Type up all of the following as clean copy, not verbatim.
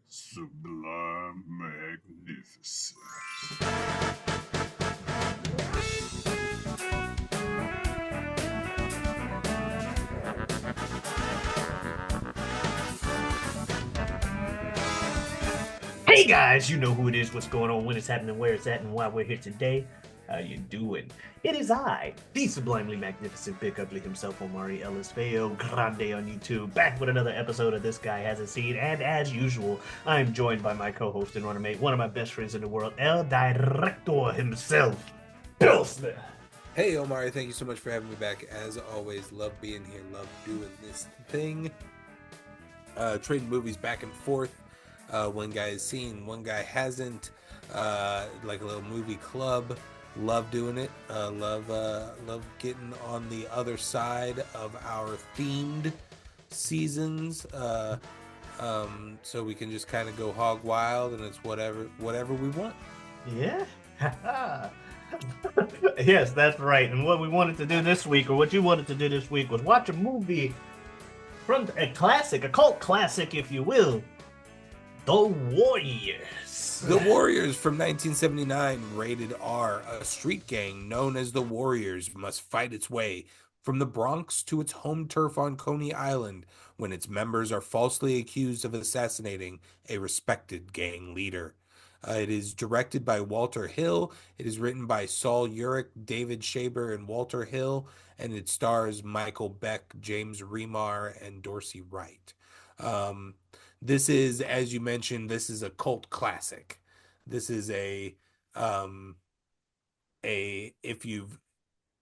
Sublime magnificence. Hey guys, you know who it is, what's going on, when it's happening, where it's at, and why we're here today. How you doing? It is I, the sublimely magnificent Big Ugly himself, Omari Ellis Feo Grande on YouTube, back with another episode of This Guy Hasn't Seen, and as usual, I am joined by my co-host and runner-mate, one of my best friends in the world, El Director himself, Bill Smith. Hey Omari, thank you so much for having me back. As always, love being here, love doing this thing. Trading movies back and forth. One guy has seen, one guy hasn't. Like a little movie club. Love doing it. Love getting on the other side of our themed seasons. So we can just kind of go hog wild, and it's whatever we want. Yeah? Yes, that's right. And what we wanted to do this week, or what you wanted to do this week, was watch a movie from a classic, a cult classic, if you will, The Warriors. The Warriors from 1979, rated R. A street gang known as the Warriors must fight its way from the Bronx to its home turf on Coney Island when its members are falsely accused of assassinating a respected gang leader. It is directed by Walter Hill. It is written by Saul Urich, David Shaber, and Walter Hill, and it stars Michael Beck, James Remar, and Dorsey Wright. Um, this is, as you mentioned, this is a cult classic. This is um a if you've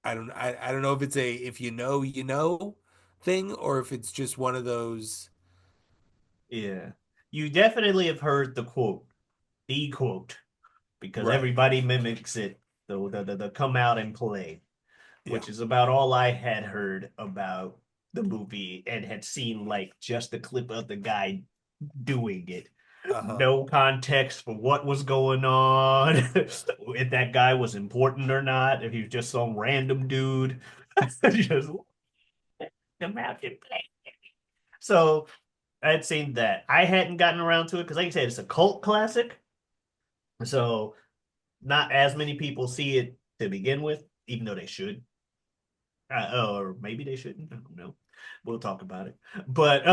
I don't know if it's a if you know you know thing, or if it's just one of those. Yeah. You definitely have heard the quote, because Right. everybody mimics it, the come out and play, Yeah. which is about all I had heard about the movie and had seen like just a clip of the guy doing it. Uh-huh. No context for what was going on, if that guy was important or not, if he was just some random dude. Just the mountain play. So I'd seen that. I hadn't gotten around to it because, like I said, it's a cult classic. So not as many people see it to begin with, even though they should. Or maybe they shouldn't. I don't know. We'll talk about it. But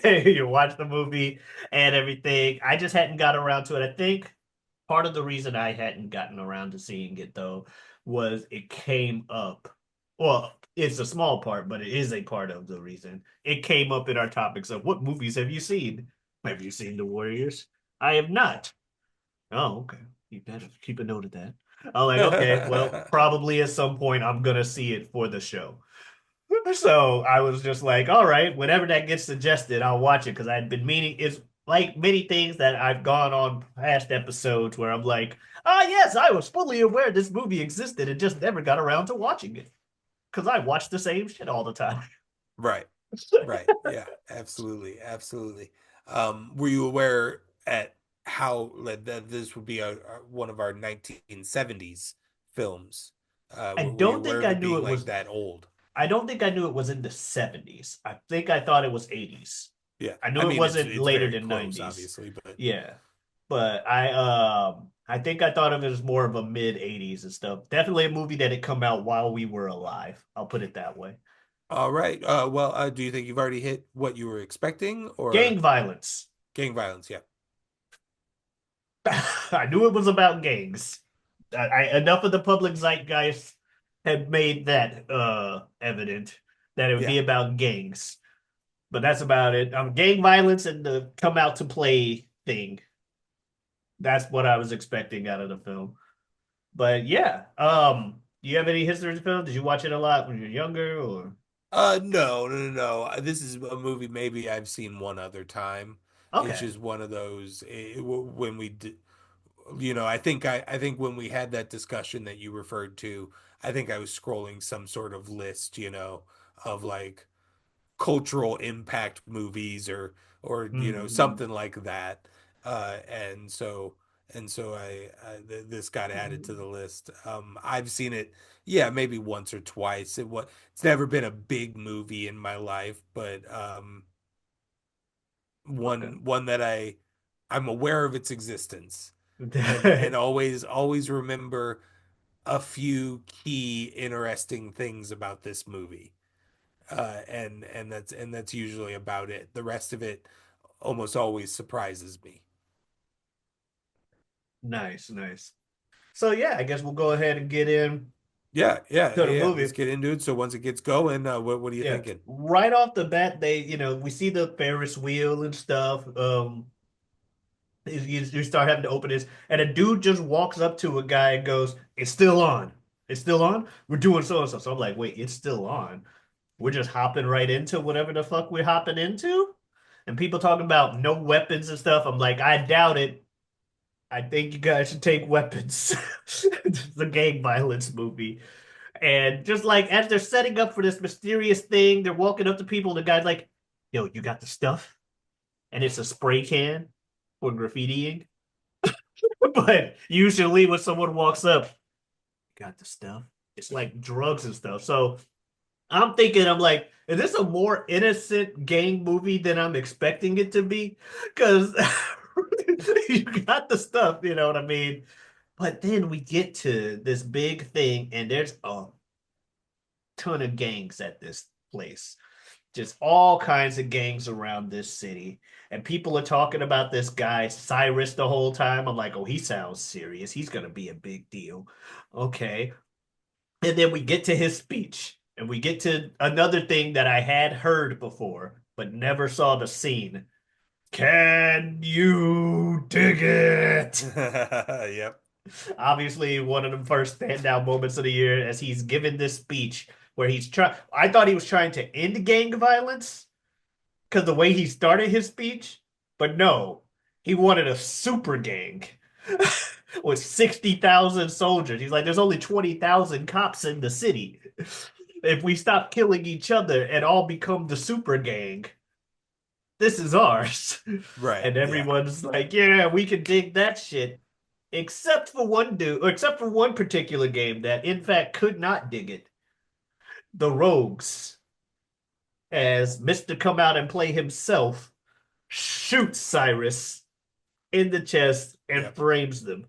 you watch the movie and everything. I just hadn't got around to it. I think part of the reason I hadn't gotten around to seeing it though was it came up. Well, it's a small part, but it is a part of the reason it came up in our topics of what movies have you seen? Have you seen The Warriors? I have not. Oh, okay. You better keep a note of that. I'm like, okay, well, probably at some point I'm gonna see it for the show. So I was just like, all right, whenever that gets suggested, I'll watch it because I'd been meaning. It's like many things that I've gone on past episodes where I'm like, ah, yes, I was fully aware this movie existed and just never got around to watching it because I watch the same shit all the time. Right. Right. Yeah, absolutely. Absolutely. Were you aware at how that this would be one of our 1970s films? I Were you don't aware think of I it knew being it like was. that old? I don't think I knew it was in the 70s. I think I thought it was 80s. Yeah. I I knew it mean, wasn't it's later very than close, 90s. obviously, but Yeah. But I think I thought of it as more of a mid 80s and stuff. Definitely a movie that had come out while we were alive. I'll put it that way. all right. Well, do you think you've already hit what you were expecting, Gang or violence. gang violence? Yeah. I knew it was about gangs. Enough of the public zeitgeist had made that evident that it would Yeah. be about gangs. But that's about it. Gang violence and the come out to play thing. That's what I was expecting out of the film. But yeah, do you have any history of the film? Did you watch it a lot when you were younger, or No, no, no, no. This is a movie maybe I've seen one other time. It's okay? just one of those when we did, I think when we had that discussion that you referred to, I think I was scrolling some sort of list, of like cultural impact movies, or Mm-hmm. something like that. And so this got added to the list. I've seen it, yeah, maybe once or twice. It's never been a big movie in my life, but one that I'm aware of its existence, and Okay. always remember a few key interesting things about this movie. And that's usually about it. The rest of it almost always surprises me. Nice, nice. So yeah, I guess we'll go ahead and get in to the Yeah. Let's movie. get into it. So once it gets going, what are you Yeah. thinking? Right off the bat, we see the Ferris wheel and stuff. You start having to open this, and a dude just walks up to a guy and goes, "It's still on. It's still on. We're doing so and so." So I'm like, "Wait, it's still on? We're just hopping right into whatever the fuck we're hopping into?" And people talking about no weapons and stuff. I'm like, I doubt it. I think you guys should take weapons. It's a gang violence movie. And just like as they're setting up for this mysterious thing, they're walking up to people. The guy's like, "Yo, you got the stuff?" And it's a spray can for graffitiing. But usually when someone walks up, got the stuff. It's like drugs and stuff. So I'm thinking, I'm like, is this a more innocent gang movie than I'm expecting it to be? Because you got the stuff, you know what I mean? But then we get to this big thing, and there's a ton of gangs at this place. Just all kinds of gangs around this city. And people are talking about this guy, Cyrus, the whole time. I'm like, oh, he sounds serious. He's going to be a big deal. Okay. And then we get to his speech, and we get to another thing that I had heard before, but never saw the scene. Can you dig it? Yep. Obviously, one of the first standout moments of the year as he's given this speech where he's trying. I thought he was trying to end gang violence because the way he started his speech, but no, he wanted a super gang with 60,000 soldiers. He's like, there's only 20,000 cops in the city. If we stop killing each other and all become the super gang, this is ours. Right. And Yeah. everyone's like, yeah, we can dig that shit. Except for one dude, or except for one particular game that in fact could not dig it. The Rogues, as Mr. Come Out and Play himself, shoots Cyrus in the chest and Yep. frames them.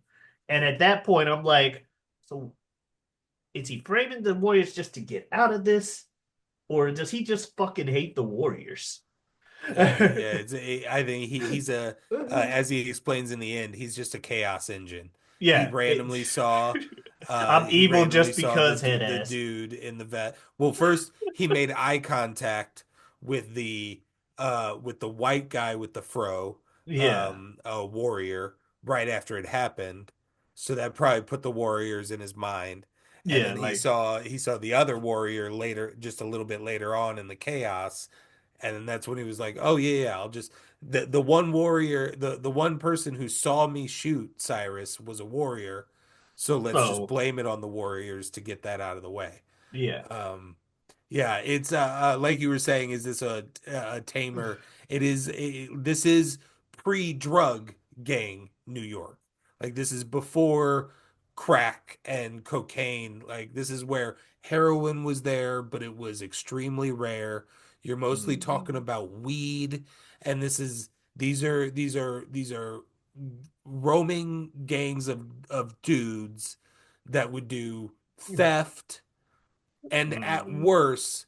And at that point, I'm like, so is he framing the Warriors just to get out of this? Or does he just fucking hate the Warriors? Yeah. I think he's as he explains in the end, he's just a chaos engine. Yeah, I'm He evil randomly just saw because head the ass. dude in the vet. Well, first he made eye contact with with the white guy with the fro, Yeah, a warrior, right after it happened. So that probably put the warriors in his mind. And yeah, then like he saw the other warrior later, just a little bit later on in the chaos, and then that's when he was like, "Oh yeah, I'll just the one warrior, the one person who saw me shoot Cyrus was a warrior, so let's just so. blame it on the warriors to get that out of the way." Yeah. Um, yeah, it's like you were saying, is this a tamer? This is pre-drug gang New York. Like this is before crack and cocaine. Like this is where heroin was there, but it was extremely rare. You're mostly talking Mhm. about weed, and these are roaming gangs of dudes that would do theft and at Mhm. worst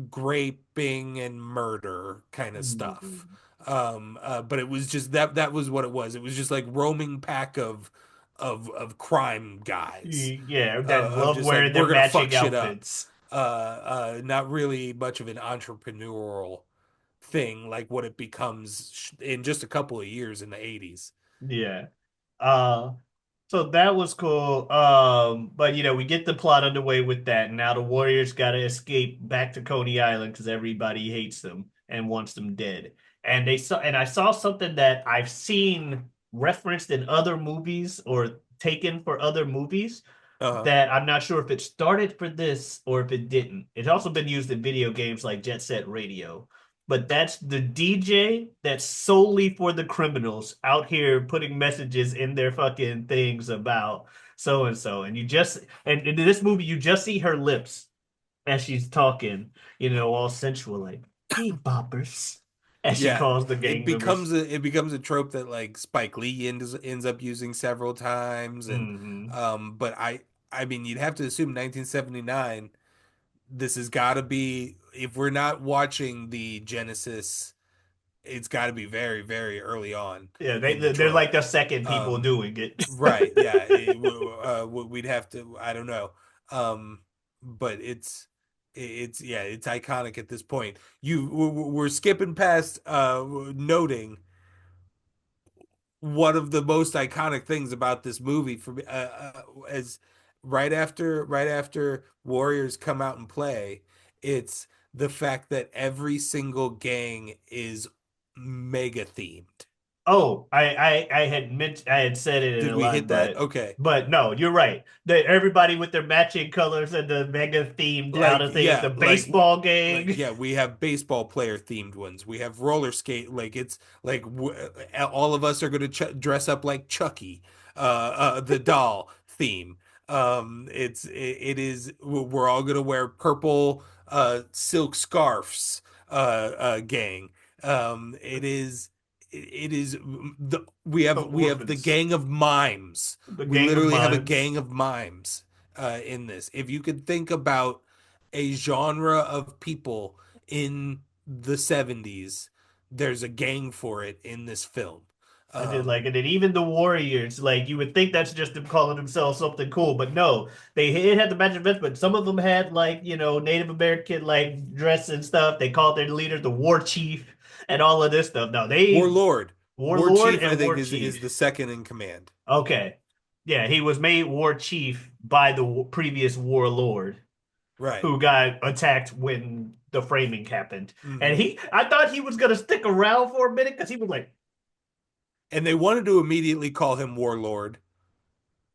graping and murder kind of stuff. Mhm. But it was just that was what it was. It was just like roaming pack of crime guys, Yeah, that of love just like wearing their we're gonna fuck matching shit up. outfits. Not really much of an entrepreneurial thing like what it becomes in just a couple of years in the 80s. Yeah. Uh, so that was cool. But we get the plot underway with that. And now the Warriors gotta escape back to Coney Island because everybody hates them and wants them dead. And I saw something that I've seen referenced in other movies or taken for other movies Uh-huh. that I'm not sure if it started for this or if it didn't. It's also been used in video games like Jet Set Radio. But that's the DJ that's solely for the criminals out here putting messages in their fucking things about so and so. And and in this movie, you just see her lips as she's talking, all sensual, like, hey, boppers. as she Yeah, calls the gang members. it becomes a trope that like Spike Lee ends up using several times, and Hmm. but I mean you'd have to assume 1979. This has got to be, if we're not watching the Genesis, it's got to be very very early on Yeah, in the they're like trope. the second people Um, doing it. right? Yeah, we'd have to. I don't know. But it's yeah, it's iconic at this point. We're skipping past noting one of the most iconic things about this movie for me, as right after Warriors come out and play, it's the fact that every single gang is mega themed. Oh, I had said it in Did a we line, hit that? Okay. but no, you're right. Everybody with their matching colors and the mega themed out Like of things. yeah, The baseball like gang. yeah, we have baseball player themed ones. We have roller skate, like it's like all of us are going to dress up like Chucky, the doll theme. It is, we're all going to wear purple silk scarves, gang. It is, it is the The we have the orphans. gang of mimes. The We gang of literally have a mimes. gang of mimes in this. If you could think about a genre of people in the 70s, there's a gang for it in this film. I did like Um, it. And even the Warriors, like you would think that's just them calling themselves something cool, but no, it had the matching events, but some of them had like, Native American like dress and stuff. They called their leader the War Chief and all of this stuff. No, they Warlord, War Warlord Chief, I and think War is Chief. the second in command. Okay. Yeah, he was made War Chief by the previous Warlord Right. who got attacked when the framing happened. And Hmm. I thought he was gonna stick around for a minute because he was like, And they wanted to immediately call him Warlord,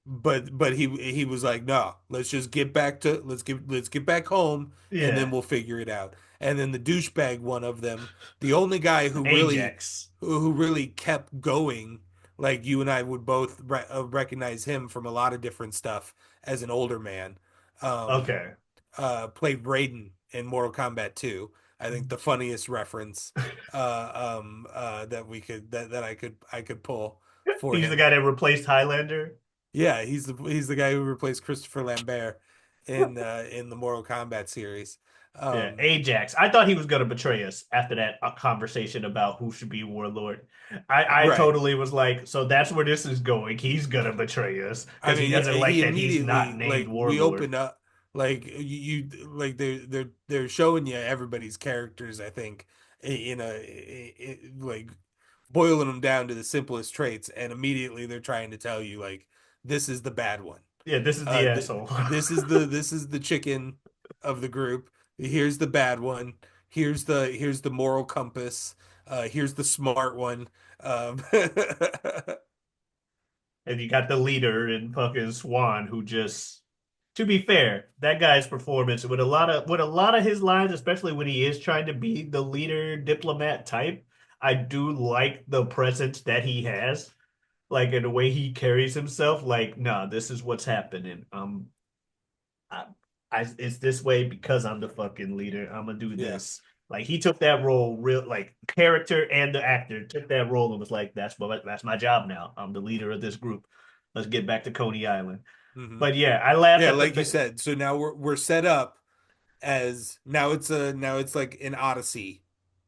but he was like, no, let's just get back to let's get back home, and then yeah, we'll figure it out. And then the douchebag one of them, the only guy Ajax. who really kept going, like you and I would both recognize him from a lot of different stuff as an older man. Um, Okay. played Raiden in Mortal Kombat 2. I think the funniest reference that I could pull for He's the him. guy that replaced Highlander. Yeah, he's the guy who replaced Christopher Lambert in the Mortal Kombat series. Yeah, Um, Ajax. I thought he was going to betray us after that conversation about who should be warlord. I right. totally was like, so that's where this is going. He's going to betray us I because he mean, yeah, doesn't like he that he's not immediately, named like, we warlord. open up, like like they're showing you everybody's characters, I think, in like boiling them down to the simplest traits, and immediately they're trying to tell you like this is the bad one. Yeah, this is the asshole. This is the chicken of the group. Here's the bad one. Here's the moral compass. Here's the smart one. Um, And you got the leader in fucking Swan who just, to be fair, that guy's performance with a lot of his lines, especially when he is trying to be the leader diplomat type, I do like the presence that he has, like in the way he carries himself. Like, nah, this is what's happening. I, it's this way because I'm the fucking leader. I'm gonna do yeah. this. Like he took that role real, like character and the actor took that role and was like, that's my job now. I'm the leader of this group. Let's get back to Coney Island. Hmm. But yeah, I laughed Yeah, at like you the said. So now we're set up as now it's like an Odyssey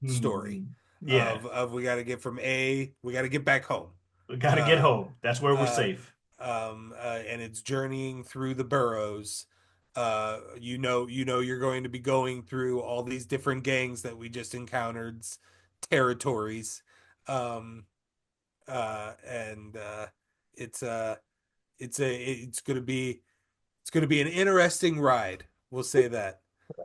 story yeah, of we got to get from A, we got to get back home. we gotta get Uh, home. That's where we're uh, safe. and it's journeying through the boroughs. You know you're going to be going through all these different gangs that we just encountered, territories. Um, and it's it's gonna be an interesting ride. We'll say that.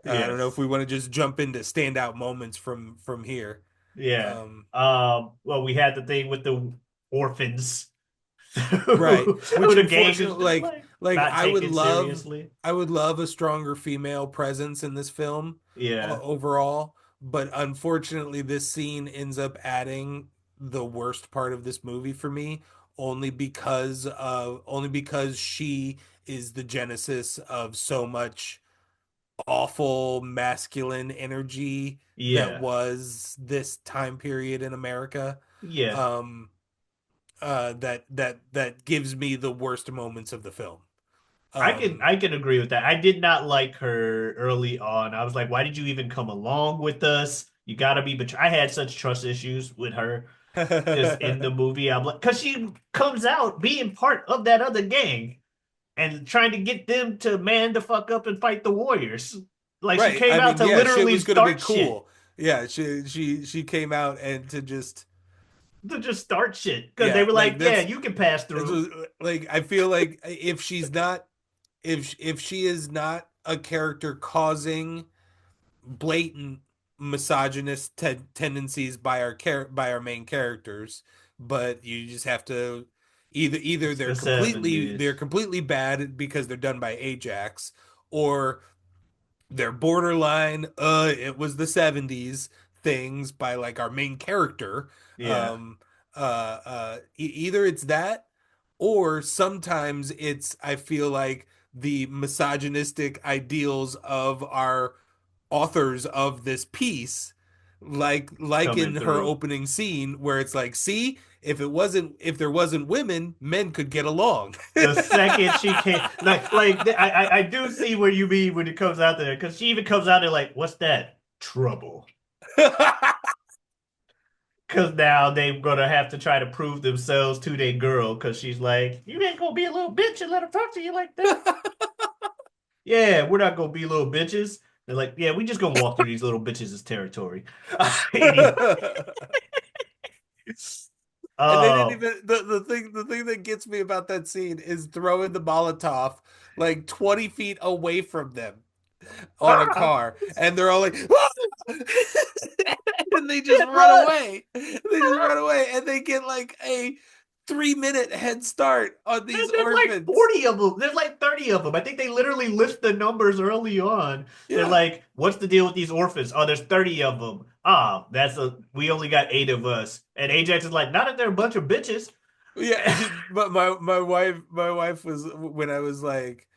I don't know if Yes. we want to just jump into standout moments from here. Yeah. Um, Well, we had the thing with the orphans right. who Which the gang is unfortunately, just like like not taken seriously. I would love a stronger female presence in this film Yeah. overall, but unfortunately this scene ends up adding the worst part of this movie for me, only because she is the genesis of so much awful masculine energy that Yeah, was this time period in America. yeah. Um, that gives me the worst moments of the film. Um, I can agree with that. I did not like her early on. I was like, why did you even come along with us? You gotta be betray. I had such trust issues with her just in the movie. I'm like, because she comes out being part of that other gang and trying to get them to man the fuck up and fight the Warriors. Like she right. came I out mean, to yeah, shit literally was gonna be start shit, cool. Yeah, she came out and to just to just start shit because they yeah, were like like, yeah, you can pass that's through. like I feel like if she's not if she is not a character causing blatant misogynist tendencies by by our main characters, but you just have to either It's the 70s. they're completely bad because they're done by Ajax, or they're borderline it was the 70s things by like our main character. Yeah, Either it's that, or sometimes it's I feel like the misogynistic ideals of our authors of this piece, like in coming her through. opening scene where it's like, see, if there wasn't women, men could get along. The second she came, I do see where you mean when it comes out there because she even comes out there like, what's that? Trouble. Because now they're gonna have to try to prove themselves to their girl because she's like, you ain't gonna be a little bitch and let her talk to you like that. Yeah, we're not gonna be little bitches. They're like, yeah, we just gonna walk through these little bitches' territory. Anyway, And they didn't um, even the thing that gets me about that scene is throwing the Molotov like 20 feet away from them on a car, and they're all like, and they just it run runs. away. They just run away, and they get like a 3 minute head start on these There's like orphans. 40 of them. There's like 30 of them. I think they literally list the numbers early on. They're Yeah, like, what's the deal with these orphans? Oh, there's 30 of them. Ah, we only got 8 of us. And Ajax is like, not if they're a bunch of bitches. yeah. But my wife was when I was like,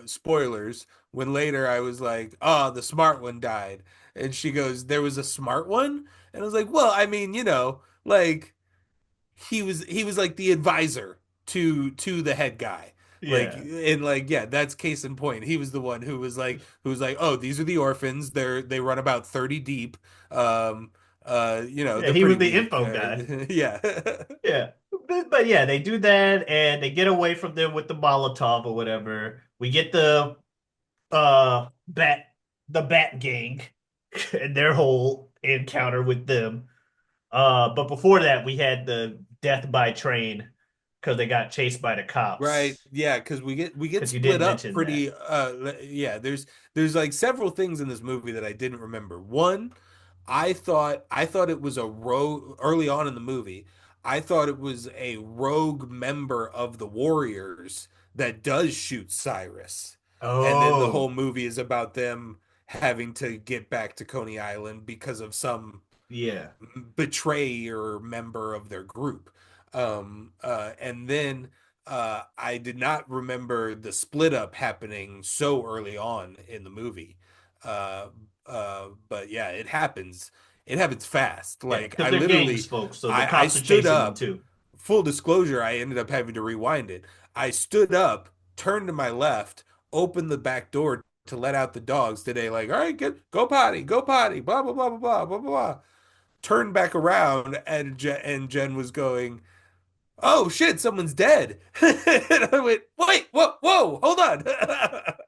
spoilers. When later I was like, oh, the smart one died, and she goes, there was a smart one, and I was like, well, I mean, like he was like the advisor to the head guy. Like, Yeah. and like, yeah, that's case in point. He was the one who was like, oh, these are the orphans. They run about 30 deep. Um Yeah, they're he pretty was the weak. info guy. Yeah. Yeah. But yeah, they do that and they get away from them with the Molotov or whatever. We get uh bat the Bat Gang and their whole encounter with them. But before that, we had the death by train because they got chased by the Right. cops. Yeah, because we get Because you split didn't up mention that. pretty yeah, there's like several things in this movie that I didn't remember. One, I thought it was a rogue early on in the movie. I thought it was a rogue member of the Warriors that does shoot Cyrus. And then the whole Oh, movie is about them having to get back to Coney Island because of some yeah, betrayer member of their group. And then I did not remember the split up happening so early on in the movie. Uh, but yeah, it happens. It happens fast. yeah. Like Because they're gangs, folks, so the I cops are stood chasing them up. too. Full disclosure, I ended up having to rewind it. I stood up, turned to my left, opened the back door to let out the dogs today. Like, all right, go potty, blah blah blah blah blah blah blah. Turned back around, and Jen was going, "Oh shit, someone's dead." And I went, "Wait, whoa, hold on."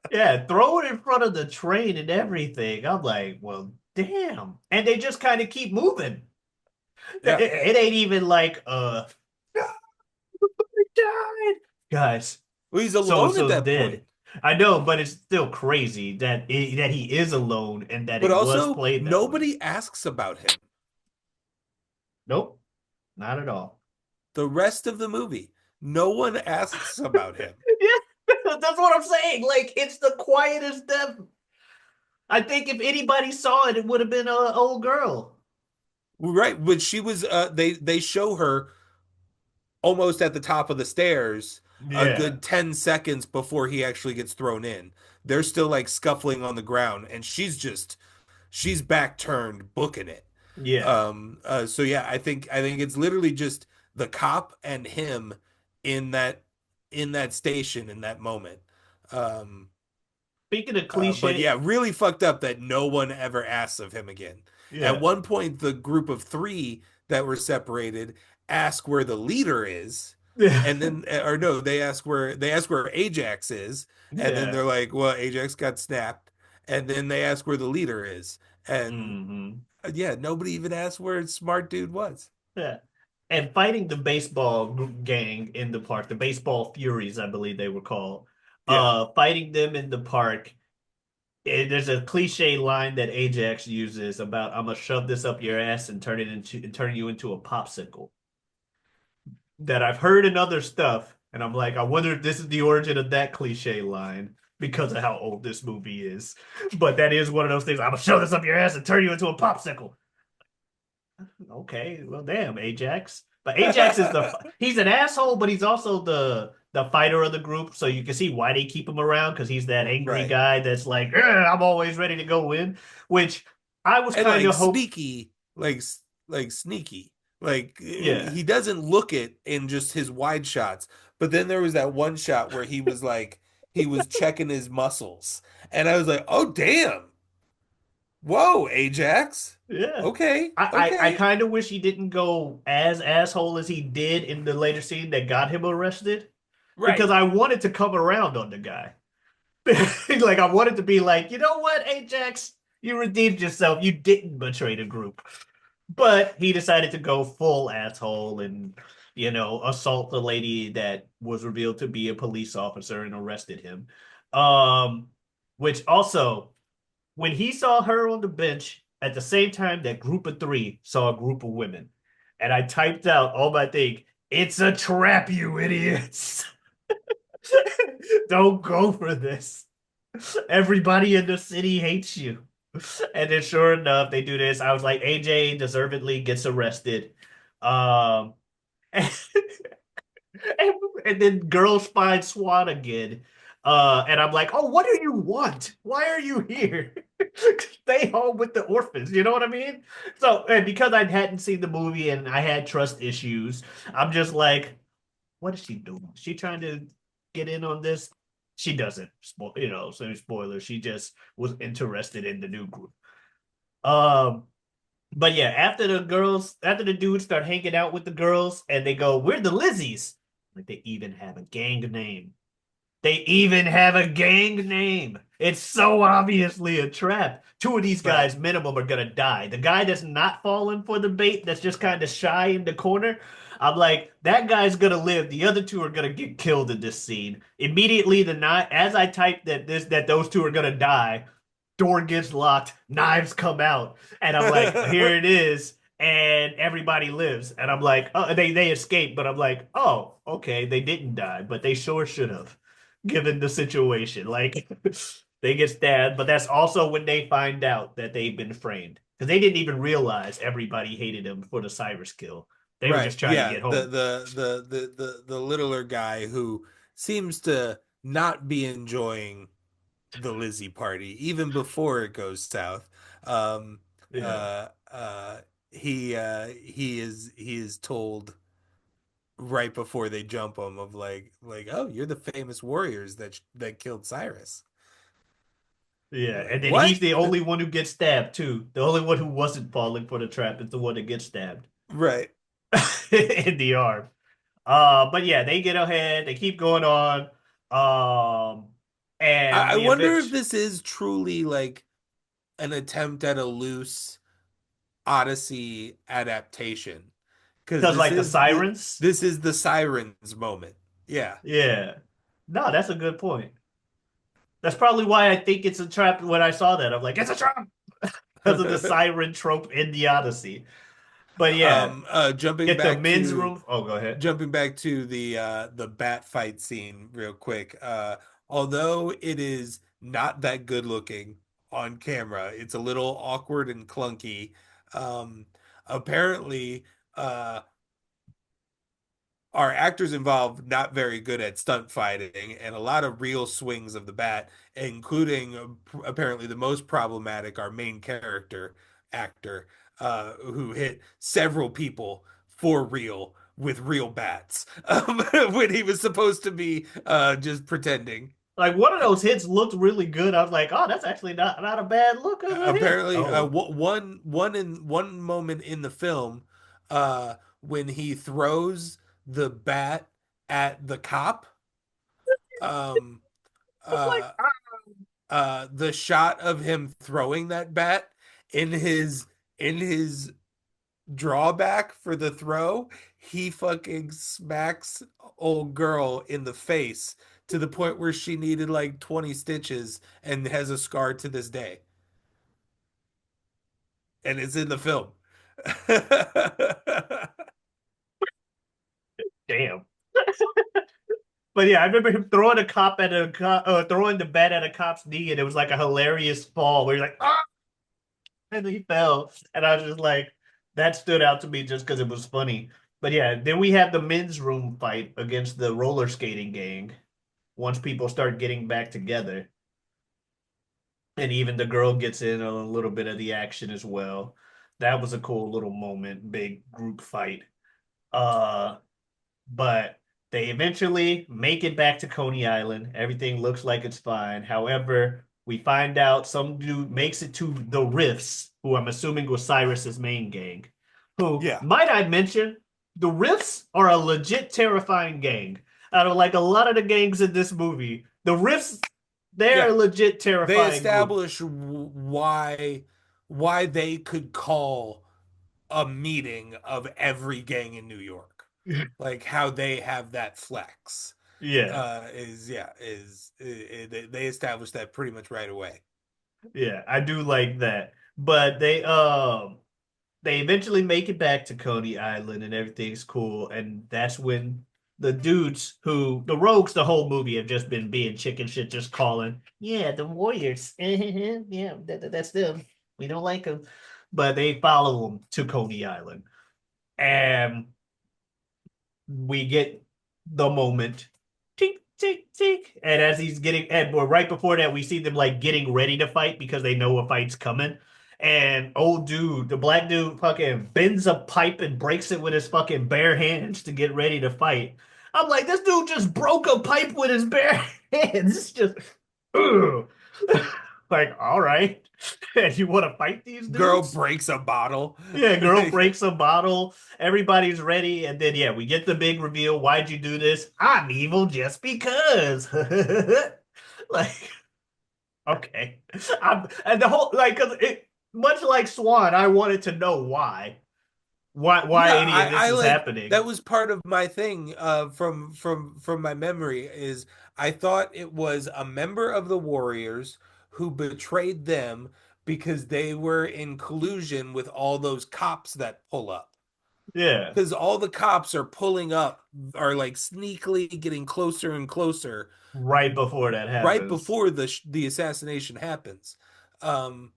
Yeah, throw it in front of the train and everything. I'm like, well, damn. And they just kind of keep moving. Yeah. It ain't even like, no, he died. Guys, Well, he's so and alone at so's that point. dead. I know, but it's still crazy that he is alone and that But it was also, played that way. nobody asks about him. Nope, not at all. The rest of the movie, no one asks about him. Yeah, that's what I'm saying. Like it's the quietest death. I think if anybody saw it, it would have been a old girl. Right, but she was they show her almost at the top of the stairs, a Yeah, good 10 seconds before he actually gets thrown in. They're still like scuffling on the ground, and she's back turned booking it. yeah. So yeah, I think it's literally just the cop and him in that station in that moment. Um, Speaking of but cliche, yeah, really fucked up that no one ever asks of him again. At yeah, one point, the group of three that were separated ask where the leader is, yeah, and then or no, they ask where Ajax is, and then yeah. they're like, well, Ajax got snapped, and then they ask where the leader is, and Hmm. yeah, nobody even asked where Smart Dude was. Yeah. And fighting the baseball gang in the park, the baseball furies, I believe they were called. Yeah, Fighting them in the park. There's a cliche line that Ajax uses about "I'm gonna shove this up your ass and turn you into a popsicle." That I've heard in other stuff, and I'm like, I wonder if this is the origin of that cliche line because of how old this movie is. But that is one of those things. I'm gonna shove this up your ass and turn you into a popsicle. Okay, well, damn, Ajax. But Ajax is he's an asshole, but he's also the fighter of the group. So you can see why they keep him around because he's that angry right. guy that's like, I'm always ready to go win. Which I was And kind like of hope, sneaky, like sneaky. Like yeah, he doesn't look it in just his wide shots, but then there was that one shot where he was checking his muscles, and I was like, "Oh damn, whoa, Ajax, yeah. okay, I okay, kind of wish he didn't go as asshole as he did in the later scene that got him arrested because right, I wanted to come around on the guy. Like I wanted to be like, you know what, Ajax, you redeemed yourself. You didn't betray the group. But he decided to go full asshole and, assault the lady that was revealed to be a police officer and arrested him. Um, which also, when he saw her on the bench at the same time that group of three saw a group of women, and I typed out all my thing, it's a trap, you idiots. Don't go for this. Everybody in the city hates you. And then sure enough, they do this. I was like, AJ deservedly gets arrested. Um and, and then girls find Swan again. And I'm like, oh, what do you want? Why are you here? Stay home with the orphans. You know what I mean? So, and because I hadn't seen the movie and I had trust issues, I'm just like, what is she doing? Is she trying to get in on this? She doesn't. So spoiler. She just was interested in the new group. Um, but yeah, after the dudes start hanging out with the girls, and they go, "We're the Lizzies." Like they even have a gang name. They even have a gang name. It's so obviously a trap. Two of these right, guys, minimum, are gonna die. The guy that's not falling for the bait, that's just kind of shy in the corner, I'm like, that guy's gonna live. The other two are gonna get killed in this scene. Immediately, the night as I typed that those two are gonna die, door gets locked, knives come out, and I'm like, here it is. And everybody lives, and I'm like, oh, they escape, but I'm like, oh, okay, they didn't die, but they sure should have given the situation. Like they get stabbed, but that's also when they find out that they've been framed because they didn't even realize everybody hated him for the Cyrus kill. They were right. just trying to Yeah, get the home. the the the the littler guy who seems to not be enjoying the Lizzie party, even before it goes south. Um, Yeah, uh, uh, he is told right before they jump him of like oh, you're the famous warriors that killed Cyrus. yeah, Like and then what? he's the only one who gets stabbed too. The only one who wasn't falling for the trap is the one that gets stabbed Right. in the arm. But yeah, they get ahead. They keep going on. And I the wonder if event this is truly like an attempt at a loose Odyssey adaptation because because like the sirens. this is the sirens moment. Yeah. Yeah. No, that's a good point. That's probably why I think it's a trap when I saw that. I'm like, it's a trap because of the siren trope in the Odyssey. But yeah, Jumping get the back men's to room. Oh, go ahead. the bat fight scene real quick. Although it is not that good looking on camera, it's a little awkward and clunky. Um, apparently, uh, our actors involved not very good at stunt fighting and a lot of real swings of the bat, including apparently the most problematic, our main character actor, who hit several people for real with real bats when he was supposed to be just pretending. Like one of those hits looked really good. I was like, oh, that's actually not a bad look of a hit. Apparently, Oh, one moment in the film, when he throws the bat at the cop, um, it's like uh, the shot of him throwing that bat in his drawback for the throw, he fucking smacks old girl in the face to the point where she needed like 20 stitches and has a scar to this day. And it's in the film. damn. But yeah, I remember him throwing a cop at throwing the bat at a cop's knee, and it was like a hilarious fall where he's like, ah, and he fell, and I was just like, that stood out to me just because it was funny. But yeah, then we have the men's room fight against the roller skating gang. Once people start getting back together, and even the girl gets in a little bit of the action as well. That was a cool little moment, big group fight. Uh, but they eventually make it back to Coney Island. Everything looks like it's fine. However, we find out some dude makes it to the Rifts, who I'm assuming was Cyrus's main gang. Who, Yeah. might I mention, the Rifts are a legit terrifying gang. Out of like a lot of the gangs in this movie, the Rifts, they're Yeah. a legit They terrifying group. establish why they could call a meeting of every gang in New York. Like how they have that flex. Yeah, They established that pretty much right away. yeah, I do like that. But they eventually make it back to Coney Island and everything's cool. And that's when the dudes who the rogues the whole movie have just been being chicken shit, just calling, yeah, the Warriors. Yeah, that's them. We don't like them. But they follow them to Coney Island. And we get the moment. Tink, tink, tink. And as he's getting, and right before that, we see them like getting ready to fight because they know a fight's coming. And old dude, the black dude, fucking bends a pipe and breaks it with his fucking bare hands to get ready to fight. I'm like, this dude just broke a pipe with his bare hands. It's just, ugh. Like, all right. And you want to fight these dudes? Girl breaks a bottle. Yeah, girl breaks a bottle. Everybody's ready. And then, yeah, we get the big reveal. Why'd you do this? I'm evil just because. Like, okay. And the whole, like, because it, much like Swan, I wanted to know why. Why Yeah, any of this is like happening. that was part of my thing from my memory is I thought it was a member of the Warriors who betrayed them because they were in collusion with all those cops that pull up. Yeah, Because all the cops are pulling up, are like sneakily getting closer and closer right before that right happens. before the assassination happens. Um,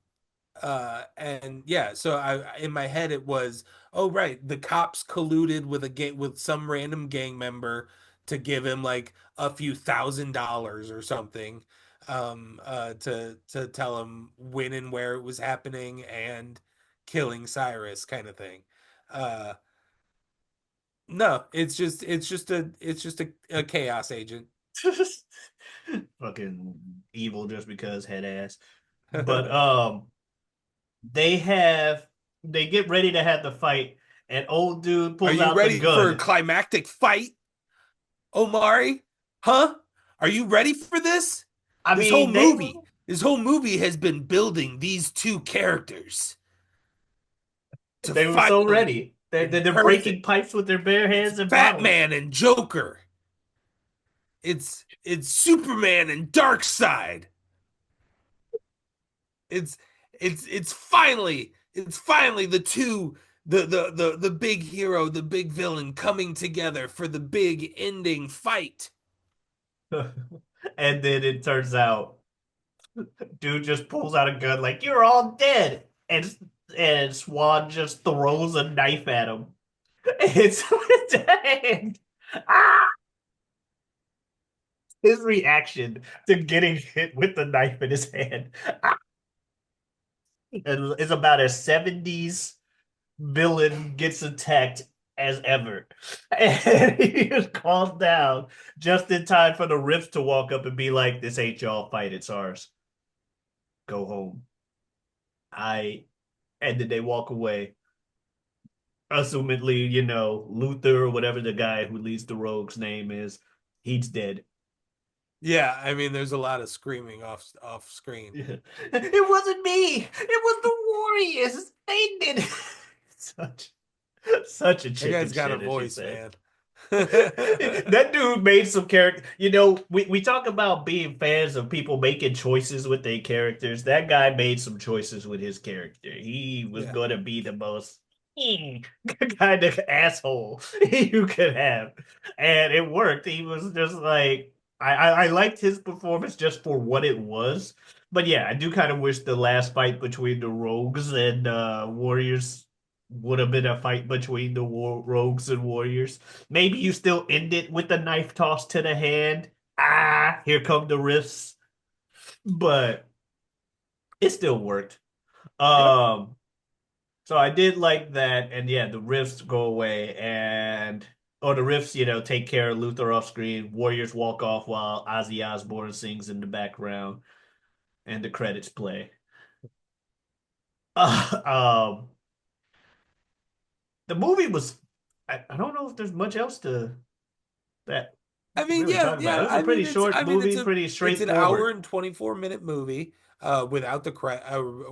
and yeah, so I in my head it was, oh right, the cops colluded with a gang with some random gang member to give him like a few $1,000s or something, to tell him when and where it was happening and killing Cyrus kind of thing. uh no, it's just a chaos agent. Fucking evil just because head ass. But they have they get ready to have the fight, and old dude Are pulls you out the ready for a gun. climactic fight, Omari? Huh? Are you ready for this? I This whole mean, they movie, this whole movie has been building these two characters to they were so finally ready. They're turn breaking it. pipes with their bare It's hands and Fat bottles. Man and Joker. It's Superman and Darkseid. It's it's finally the two, the big hero, the big villain coming together for the big ending fight. And then it turns out dude just pulls out a gun like you're all dead. And Swan just throws a knife at him. It's dang. Ah! His reaction to getting hit with the knife in his hand is about as 70s villain gets attacked as ever. And he just calms down just in time for the Rift to walk up and be like, "This ain't y'all fight, it's ours. Go home." I and then they walk away. Assumedly, Luther or whatever the guy who leads the rogues name is, he's dead. Yeah, I mean, there's a lot of screaming off screen. It wasn't me. It was the Warriors. They did it. Such such a That chicken guy's got a shit, as you voice, say. man. That dude made some character. We talk about being fans of people making choices with their characters. That guy made some choices with his character. He was Yeah. going to be the most kind of asshole you could have, and it worked. He was just like I liked his performance just for what it was. But yeah, I do kind of wish the last fight between the Rogues and Warriors would have been a fight between the Rogues and Warriors. Maybe you still end it with a knife toss to the hand. Ah, here come the rifts. But it still worked. Yeah. Um, so I did like that, and yeah, the rifts go away, or the rifts, take care of Luther off screen. Warriors walk off while Ozzy Osbourne sings in the background, and the credits play. Um, the movie was. I don't know if there's much else to that I mean, really yeah, talk about. yeah. It was a pretty short movie, pretty It's an hour straightforward. and 24-minute movie without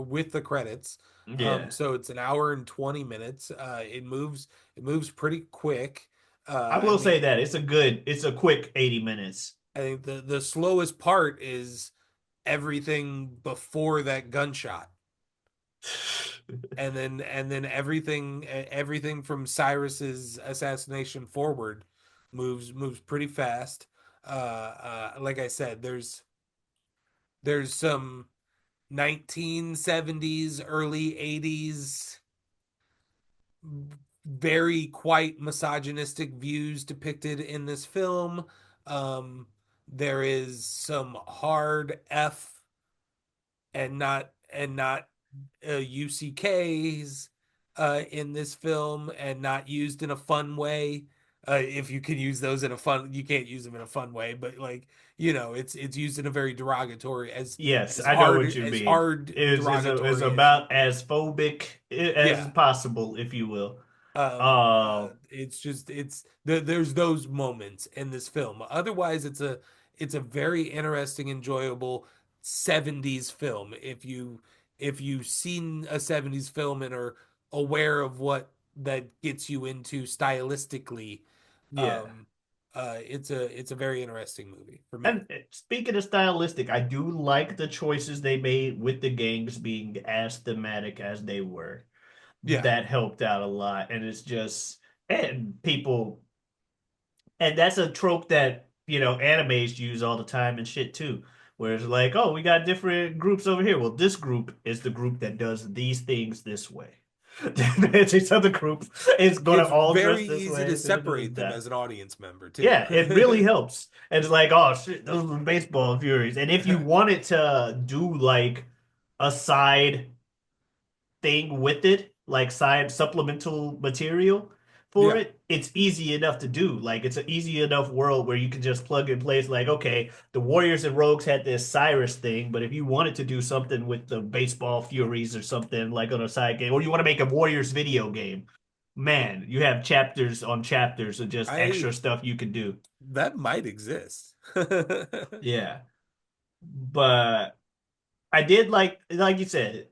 with the credits. Yeah. So it's an hour and 20 minutes. It moves pretty quick. I I will say mean, that it's a quick 80 minutes. I think the slowest part is everything before that gunshot. And then everything from Cyrus's assassination forward moves pretty fast. Like I said, there's some 1970s, early 80s, very quite misogynistic views depicted in this film. Um, there is some hard F and not UCKs in this film, and not used in a fun way. If you can use those in a fun, you can't use them in a fun way, but like it's used in a very derogatory Yes, I know what you as mean. hard Is derogatory as you about as phobic as yeah. possible, if you will. Uh, It's just there's those moments in this film. Otherwise, it's a very interesting, enjoyable 70s film. If you've seen a 70s film and are aware of what that gets you into stylistically, yeah. um, it's a very interesting movie for me. And speaking of stylistic, I do like the choices they made with the gangs being as thematic as they were. Yeah, That helped out a lot. And it's just, and people, and that's a trope that, animes use all the time and shit too. Where it's like, oh, we got different groups over here. Well, this group is the group that does these things this way. This other group is gonna it's all dress very this easy to way. separate them as an audience member too. Yeah, it really helps. And it's like, oh shit, those are baseball furies. And if you wanted to do like a side thing with it, like side supplemental material for Yeah. it, it's easy enough to do. Like it's an easy enough world where you can just plug and play. It's like, okay, the Warriors and Rogues had this Cyrus thing, but if you wanted to do something with the baseball furies or something like on a side game, or you want to make a Warriors video game, man, you have chapters on chapters of just I extra stuff you can do. That might exist. Yeah. But I did like you said,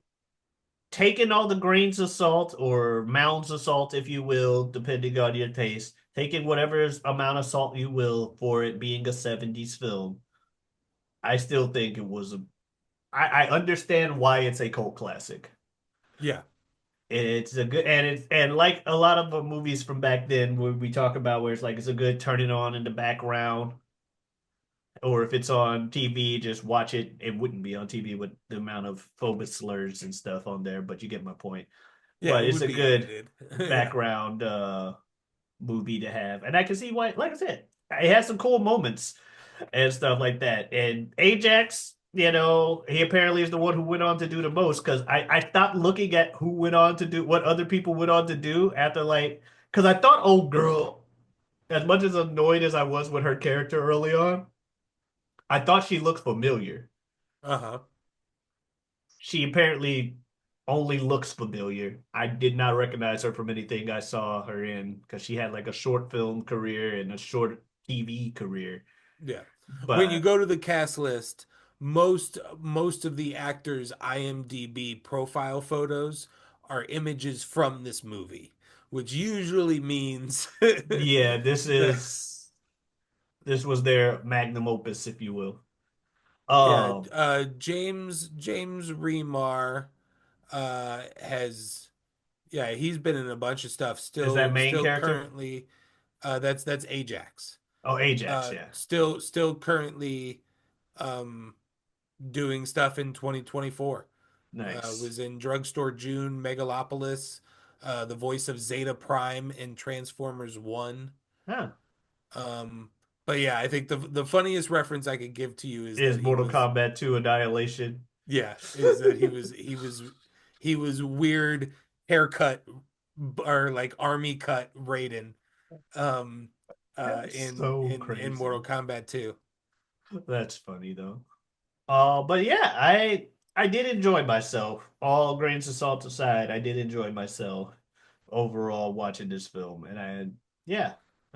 taking all the grains of salt or mounds of salt, if you will, depending on your taste, taking whatever amount of salt you will for it being a 70s film. I still think it was I understand why it's a cult classic. Yeah. It's a good and like a lot of the movies from back then where we talk about where it's like it's a good turn it on in the background, or if it's on TV, just watch it. It wouldn't be on TV with the amount of phobic slurs and stuff on there, but you get my point. Yeah, But it it's would a be good edited. Yeah. background movie to have, and I can see why. Like I said, it has some cool moments and stuff like that. And Ajax, you know, he apparently is the one who went on to do the most because I stopped looking at who went on to do what other people went on to do after like because I thought old girl, as much as annoyed as I was with her character early on, I thought she looked familiar. Uh-huh. She apparently only looks familiar. I did not recognize her from anything I saw her in because she had like a short film career and a short TV career. Yeah. When you But go to the cast list, most of the actors' IMDb profile photos are images from this movie, which usually means yeah, the this was their magnum opus, if you will. yeah, Um, James Remar has yeah, he's been in a bunch of stuff. is that main Still character? currently that's Ajax. Oh, Ajax, yeah. Still currently um doing stuff in 2024. Nice. Was in Drugstore June, Megalopolis, the voice of Zeta Prime in Transformers 1. Huh. Um, but yeah, I think the funniest reference I could give to you is Is that he Mortal was Kombat 2 Annihilation? yeah, is that he was weird haircut or like army cut Raiden um That's so in crazy. Mortal Kombat 2. That's funny though. But yeah, I did enjoy myself. All grains of salt aside, I did enjoy myself overall watching this film, and yeah,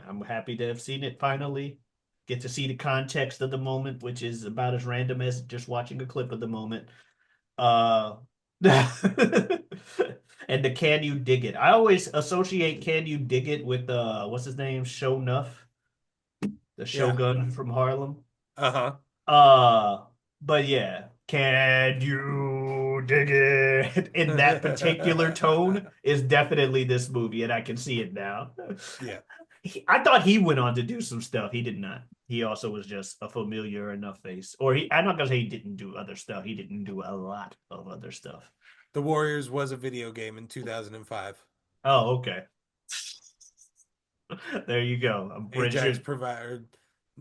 I'm happy to have seen it finally. Get to see the context of the moment, which is about as random as just watching a clip of the moment. Uh, and the Can You Dig It? I always associate Can You Dig It with what's his name, Show Nuff, the Yeah. Shogun from Harlem. Uh-huh. Uh, but yeah, can you dig it? In that particular tone is definitely this movie, and I can see it now. Yeah. I thought he went on to do some stuff. He did not. He also was just a familiar enough face. Or I'm not gonna say he didn't do other stuff. He didn't do a lot of other stuff. The Warriors was a video game in 2005. Oh, okay. There you go. I'm pretty sure. Ajax provided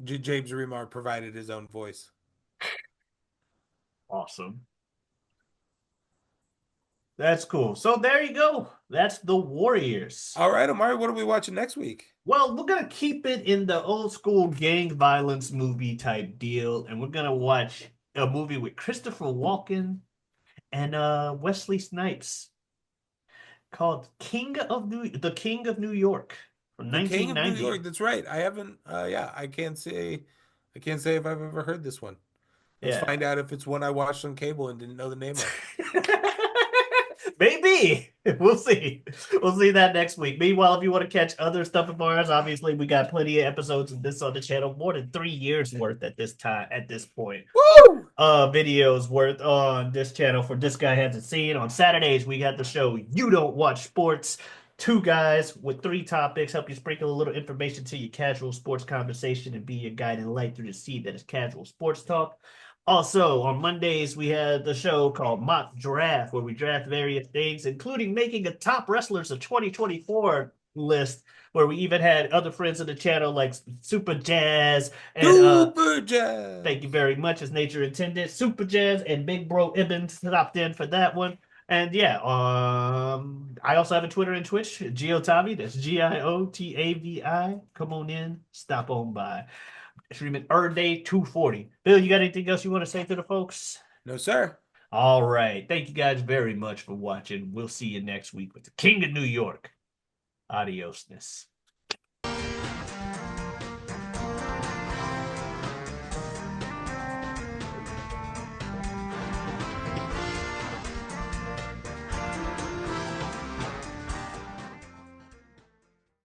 James Remar provided his own voice. Awesome. That's cool. So there you go. That's the Warriors. All right, Amari, what are we watching next week? Well, we're gonna keep it in the old school gang violence movie type deal, and we're gonna watch a movie with Christopher Walken and Wesley Snipes called The King of New York from The King of New York. 1990. That's right. I haven't yeah, I can't say if I've ever heard this one. Let's Yeah. find out if it's one I watched on cable and didn't know the name of. Maybe. We'll see. We'll see that next week. Meanwhile, if you want to catch other stuff of ours, obviously we got plenty of episodes of this on the channel, more than 3 years worth at this point. Woo! Videos worth on this channel for This Guy Hasn't Seen. On Saturdays, we got the show You Don't Watch Sports. Two guys with three topics help you sprinkle a little information to your casual sports conversation and be your guiding light through the sea that is casual sports talk. Also, on Mondays, we had the show called Mock Draft, where we draft various things, including making a top wrestlers of 2024 list, where we even had other friends of the channel like Super Jazz and Super Jazz. thank you very much, as nature intended. Super Jazz and Big Bro Ibn stopped in for that one. And yeah, I also have a Twitter and Twitch, Giotavi. That's Giotavi. Come on in, stop on by. Streaming Earth Day 240. Bill, you got anything else you want to say to the folks? No, sir. All right. Thank you guys very much for watching. We'll see you next week with the King of New York. Adiosness.